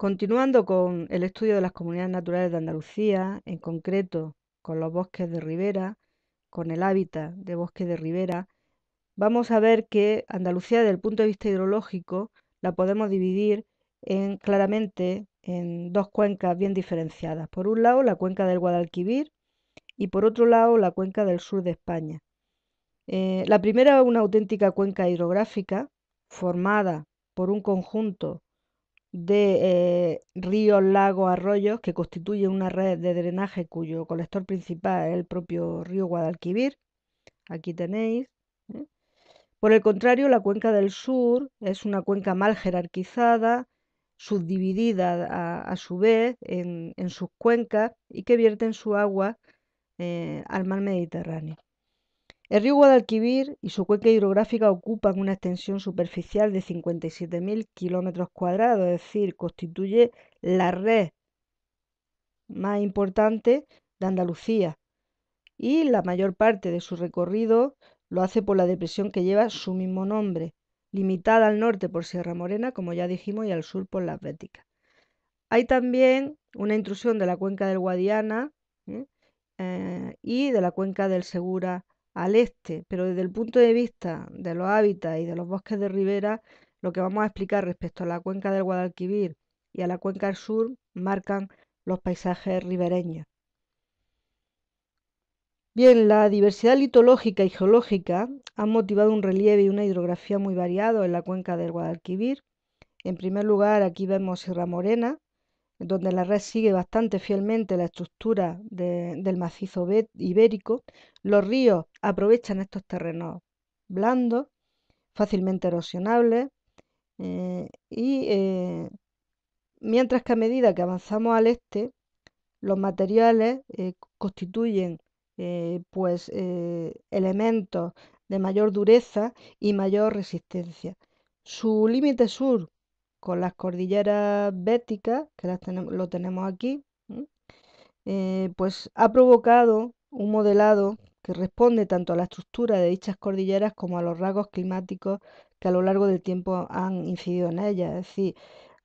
Continuando con el estudio de las comunidades naturales de Andalucía, en concreto con los bosques de ribera, con el hábitat de bosque de ribera, vamos a ver que Andalucía, desde el punto de vista hidrológico, la podemos dividir claramente en dos cuencas bien diferenciadas. Por un lado, la cuenca del Guadalquivir y por otro lado, la cuenca del sur de España. La primera es una auténtica cuenca hidrográfica formada por un conjunto de ríos, lagos, arroyos que constituyen una red de drenaje cuyo colector principal es el propio río Guadalquivir. Aquí tenéis. ¿eh? Por el contrario, la cuenca del sur es una cuenca mal jerarquizada, subdividida a su vez en sus cuencas y que vierten su agua al mar Mediterráneo. El río Guadalquivir y su cuenca hidrográfica ocupan una extensión superficial de 57.000 kilómetros cuadrados, es decir, constituye la red más importante de Andalucía y la mayor parte de su recorrido lo hace por la depresión que lleva su mismo nombre, limitada al norte por Sierra Morena, como ya dijimos, y al sur por las Béticas. Hay también una intrusión de la cuenca del Guadiana ¿eh? Y de la cuenca del Segura al este, pero desde el punto de vista de los hábitats y de los bosques de ribera, lo que vamos a explicar respecto a la cuenca del Guadalquivir y a la cuenca del sur marcan los paisajes ribereños. Bien, la diversidad litológica y geológica han motivado un relieve y una hidrografía muy variados en la cuenca del Guadalquivir. En primer lugar, aquí vemos Sierra Morena, donde la red sigue bastante fielmente la estructura del macizo ibérico. Los ríos aprovechan estos terrenos blandos, fácilmente erosionables, mientras que a medida que avanzamos al este, los materiales constituyen elementos de mayor dureza y mayor resistencia. Su límite sur con las cordilleras béticas, que lo tenemos aquí, pues ha provocado un modelado que responde tanto a la estructura de dichas cordilleras como a los rasgos climáticos que a lo largo del tiempo han incidido en ellas, es decir,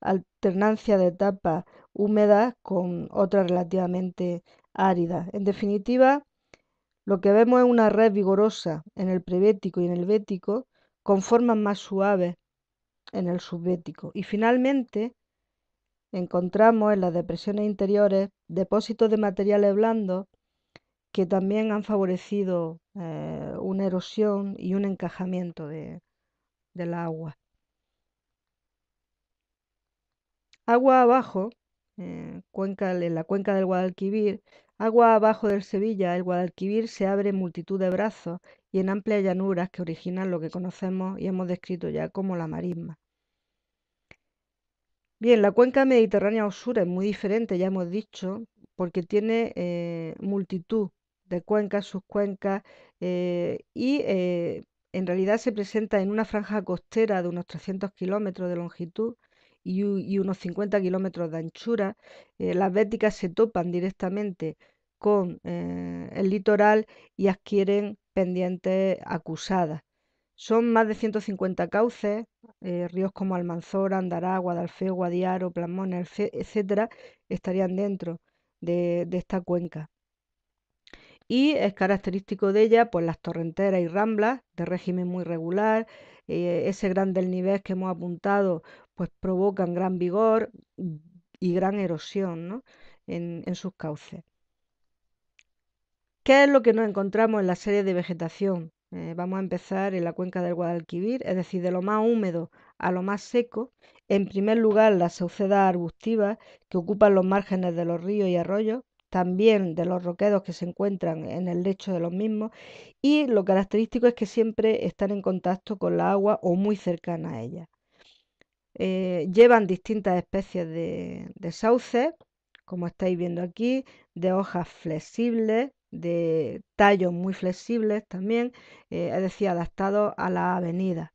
alternancia de etapas húmedas con otras relativamente áridas. En definitiva, lo que vemos es una red vigorosa en el prebético y en el bético, con formas más suaves en el subbético. Y finalmente, encontramos en las depresiones interiores depósitos de materiales blandos que también han favorecido una erosión y un encajamiento del agua. Agua abajo, en la cuenca del Guadalquivir, agua abajo del Sevilla, el Guadalquivir se abre en multitud de brazos y en amplias llanuras que originan lo que conocemos y hemos descrito ya como la marisma. Bien, la cuenca mediterránea o sur es muy diferente, ya hemos dicho, porque tiene multitud de cuencas, subcuencas, y en realidad se presenta en una franja costera de unos 300 kilómetros de longitud y unos 50 kilómetros de anchura. Las béticas se topan directamente con el litoral y adquieren pendientes acusadas. Son más de 150 cauces, ríos como Almanzora, Andará, Guadalfeo, Guadiaro, Plasmones, etcétera, estarían dentro de esta cuenca. Y es característico de ella pues las torrenteras y ramblas de régimen muy regular, ese gran desnivel que hemos apuntado pues provocan gran vigor y gran erosión, ¿no? en sus cauces. ¿Qué es lo que nos encontramos en la serie de vegetación? Vamos a empezar en la cuenca del Guadalquivir, es decir, de lo más húmedo a lo más seco. En primer lugar, las saucedas arbustivas que ocupan los márgenes de los ríos y arroyos, también de los roquedos que se encuentran en el lecho de los mismos. Y lo característico es que siempre están en contacto con la agua o muy cercana a ella. Llevan distintas especies de sauces, como estáis viendo aquí, de hojas flexibles, de tallos muy flexibles también, es decir, adaptados a la avenida.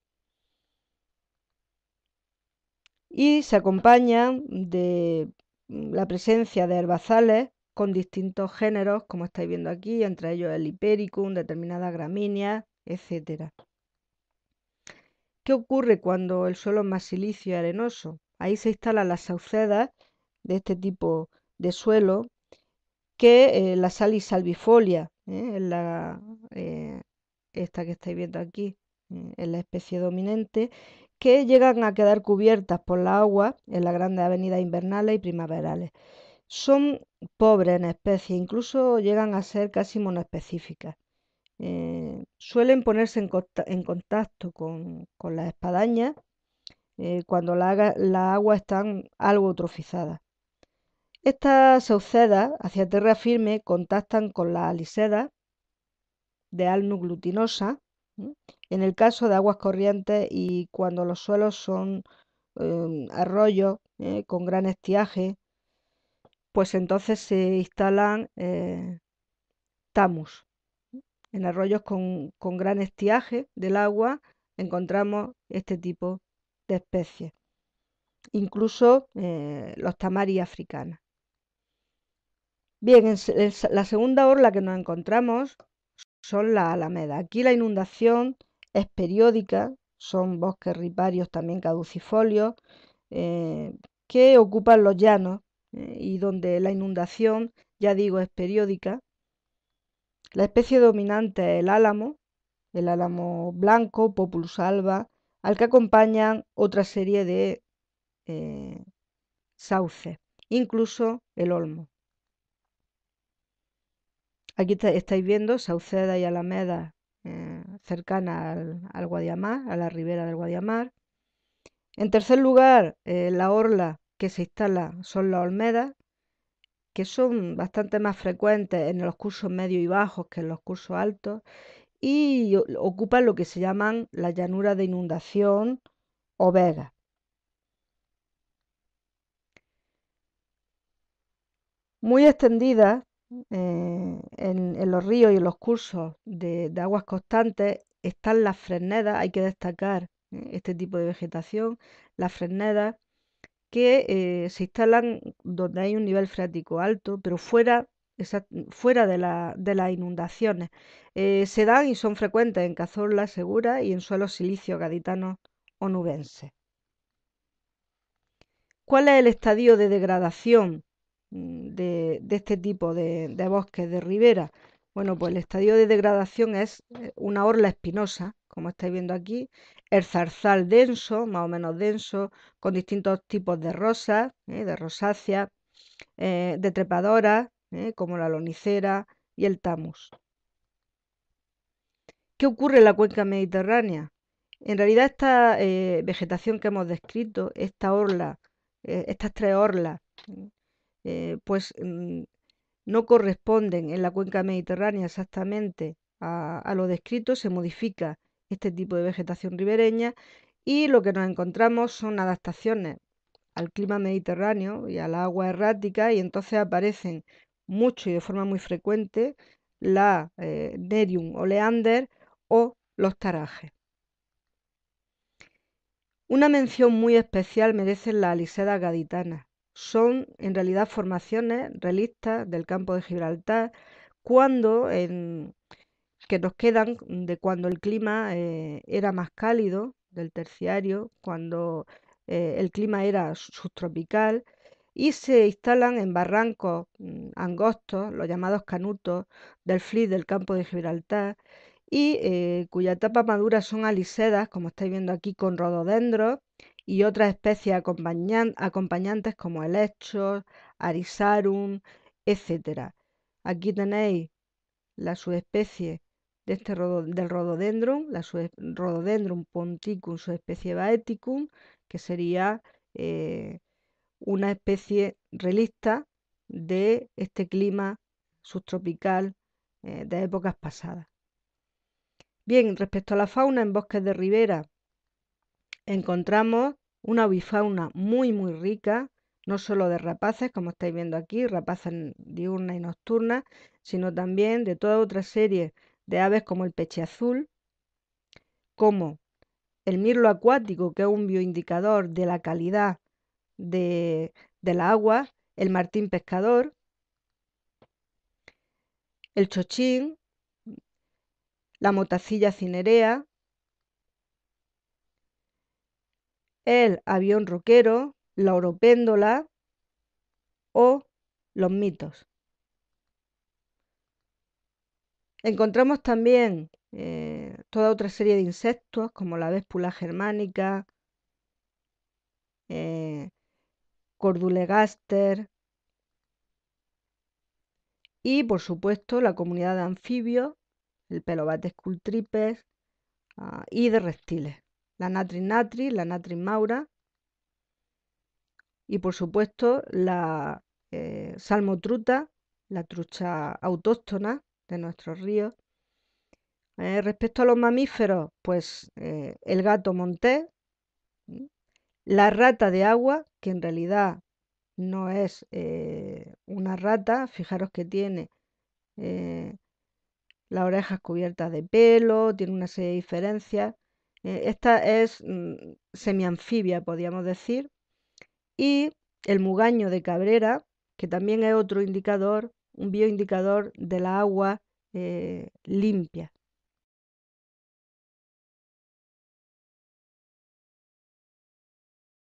Y se acompañan de la presencia de herbazales con distintos géneros, como estáis viendo aquí, entre ellos el Hipericum, determinadas gramíneas, etcétera. ¿Qué ocurre cuando el suelo es más silicio y arenoso? Ahí se instalan las saucedas de este tipo de suelo, que la Salis salvifolia, eh, esta que estáis viendo aquí, es la especie dominante, que llegan a quedar cubiertas por la agua en las grandes avenidas invernales y primaverales. Son pobres en especies, incluso llegan a ser casi monoespecíficas. Suelen ponerse en contacto con las espadañas cuando las aguas están algo eutrofizadas. Estas saucedas hacia tierra firme contactan con las alisedas de alnus glutinosa, ¿m? En el caso de aguas corrientes y cuando los suelos son arroyos con gran estiaje, pues entonces se instalan tamus. En arroyos con gran estiaje del agua encontramos este tipo de especies, incluso los tamaris africanas. Bien, la segunda orla que nos encontramos son las alamedas. Aquí la inundación es periódica, son bosques riparios también caducifolios eh, que ocupan los llanos y donde la inundación, ya digo, es periódica. La especie dominante es el álamo blanco, Populus alba, al que acompañan otra serie de eh, sauces, incluso el olmo. Aquí estáis viendo Sauceda y Alameda cercanas al Guadiamar, a la ribera del Guadiamar. En tercer lugar, la orla que se instala son las olmedas, que son bastante más frecuentes en los cursos medios y bajos que en los cursos altos y ocupan lo que se llaman las llanuras de inundación o vegas. Muy extendidas en los ríos y en los cursos de aguas constantes están las fresnedas, hay que destacar este tipo de vegetación, las fresnedas que se instalan donde hay un nivel freático alto, pero fuera de las inundaciones. Se dan y son frecuentes en Cazorla, Segura y en suelos silíceos gaditanos o nubenses. ¿Cuál es el estadio de degradación de este tipo de bosques de ribera? Bueno, pues el estadio de degradación es una orla espinosa, como estáis viendo aquí, el zarzal denso, más o menos denso, con distintos tipos de rosas, de rosáceas, de trepadoras, como la lonicera y el tamus. ¿Qué ocurre en la cuenca mediterránea? En realidad esta vegetación que hemos descrito, esta orla, estas tres orlas, pues no corresponden en la cuenca mediterránea exactamente a lo descrito, se modifica este tipo de vegetación ribereña y lo que nos encontramos son adaptaciones al clima mediterráneo y al agua errática y entonces aparecen mucho y de forma muy frecuente la Nerium oleander o los tarajes. Una mención muy especial merecen las alisedas gaditanas. Son en realidad formaciones relictas del campo de Gibraltar que nos quedan de cuando el clima era más cálido, del terciario, cuando el clima era subtropical y se instalan en barrancos angostos, los llamados canutos del Flis del campo de Gibraltar y cuya etapa madura son alisedas, como estáis viendo aquí, con rododendros y otras especies acompañantes como helechos, arisarum, etcétera. Aquí tenéis la subespecie del rhododendron, Rhododendron ponticum, subespecie baeticum, que sería eh, una especie relista de este clima subtropical de épocas pasadas. Bien, respecto a la fauna en bosques de ribera, encontramos una avifauna muy rica, no solo de rapaces, como estáis viendo aquí, rapaces diurnas y nocturnas, sino también de toda otra serie de aves como el pecheazul, como el mirlo acuático, que es un bioindicador de la calidad de la agua, el martín pescador, el chochín, la motacilla cinerea, el avión roquero, la oropéndola o los mitos. Encontramos también toda otra serie de insectos como la véspula germánica, eh, Cordulegaster y por supuesto la comunidad de anfibios, el Pelobates cultripes y de reptiles, la Natris natris, la Natris maura y por supuesto la salmotruta, la trucha autóctona de nuestros ríos. Respecto a los mamíferos, pues el gato montés, la rata de agua, que en realidad no es una rata, fijaros que tiene eh, las orejas cubiertas de pelo, tiene una serie de diferencias. Esta es semianfibia, podríamos decir. Y el mugaño de Cabrera, que también es otro indicador, un bioindicador de la agua limpia.